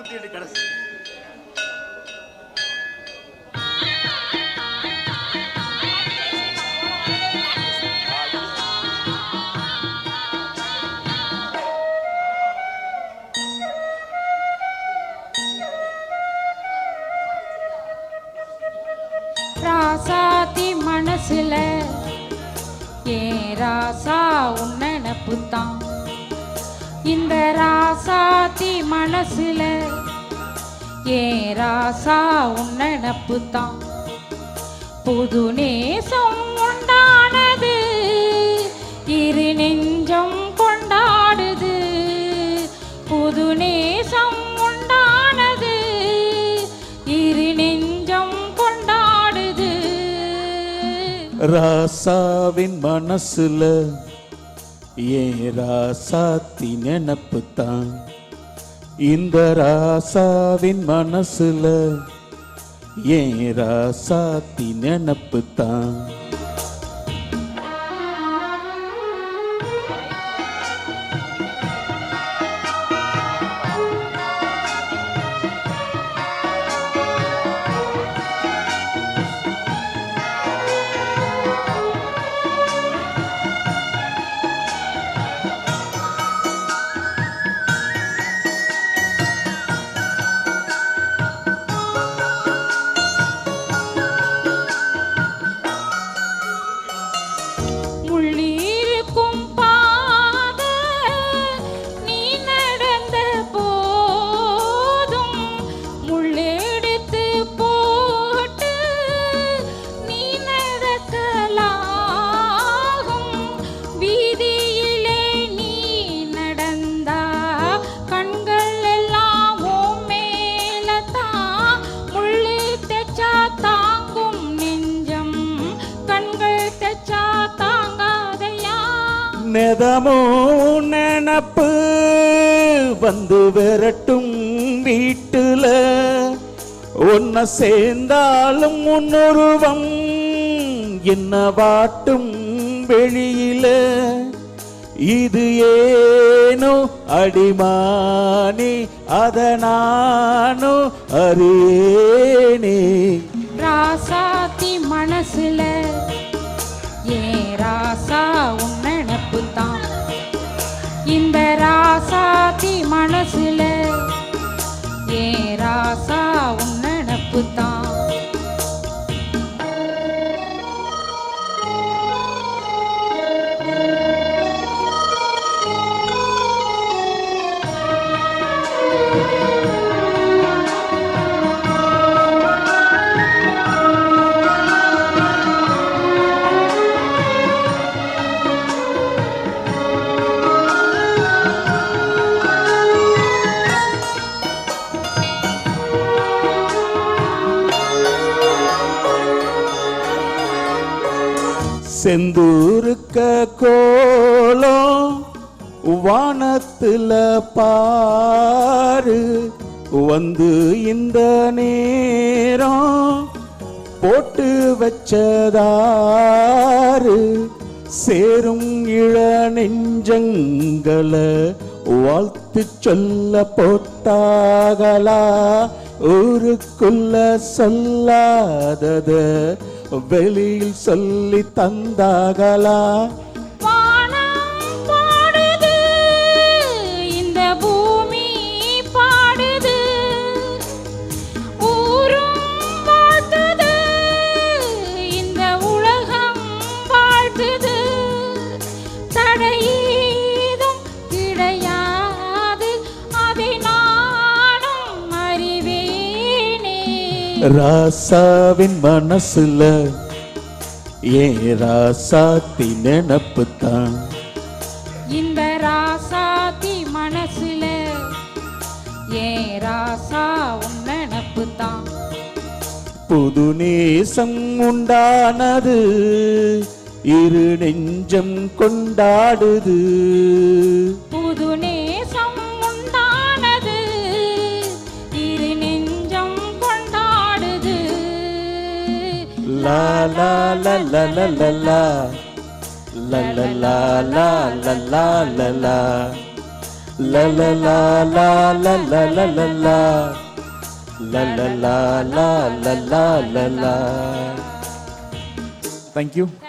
108 கடைசி. ராசாத்தி மனசுல ஏன் ராசா உன் நினப்புத்தான். இந்த ராசாத்தி மனசுல ஏன் ராசா உன் நினப்புத்தான். புது நேசம் உண்டானது இரு நெஞ்சம் கொண்டாடுது. புது நேசம் உண்டானது இரு நெஞ்சம் கொண்டாடுது. ராசாவின் மனசுல ஏன் ராசாத்தி நினப்புத்தான். இந்த ராசாவின் மனசுல ஏன் ராசாத்தி நினப்புத்தான். நெதமோ நினப்பு வந்து விரட்டும் வீட்டுல ஒன்ன சேர்ந்தாலும் முன்னுருவம் என்ன வாட்டும் வெளியில. இது ஏனோ அடிமானி அத நானோ அறியேனே. ராசாத்தி மனசுல ஏன் ராசா உன் நினப்புத்தான். இந்த ராசாத்தி மனசுல ஏன் ராசா உன் நினப்புத்தான். செந்தூருக்க கோலம் வானத்துல பாரு வந்து இந்த நேரம் போட்டு வச்சதாரு. சேரும் இள நெஞ்சங்களை வாழ்த்து சொல்ல போட்டாகலா. ஊருக்குள்ள சொல்லாதத வெளியில் சொல்லி தந்தாகலா. இந்த பூமி பாடுது ஊரும் வாழ்த்துது. இந்த உலகம் வாழ்த்துது. தடையீதும் கிடையாது அதை நானும் அறிவேனே. ராசாவின் மனசுல ஏன் ராசாத்தி நினப்புத்தான். இந்த ராசாத்தி மனசுல ஏன் ராசா உன் நினப்புத்தான். புது நேசம் உண்டானது இரு நெஞ்சம் கொண்டாடுது. புது நேசம் உண்டானது இரு நெஞ்சம் கொண்டாடுது. லா லா லா லா லா லா லா லா லா லா லா லா லா லா La la la la la la la la la. La la la la la la la la. Thank you.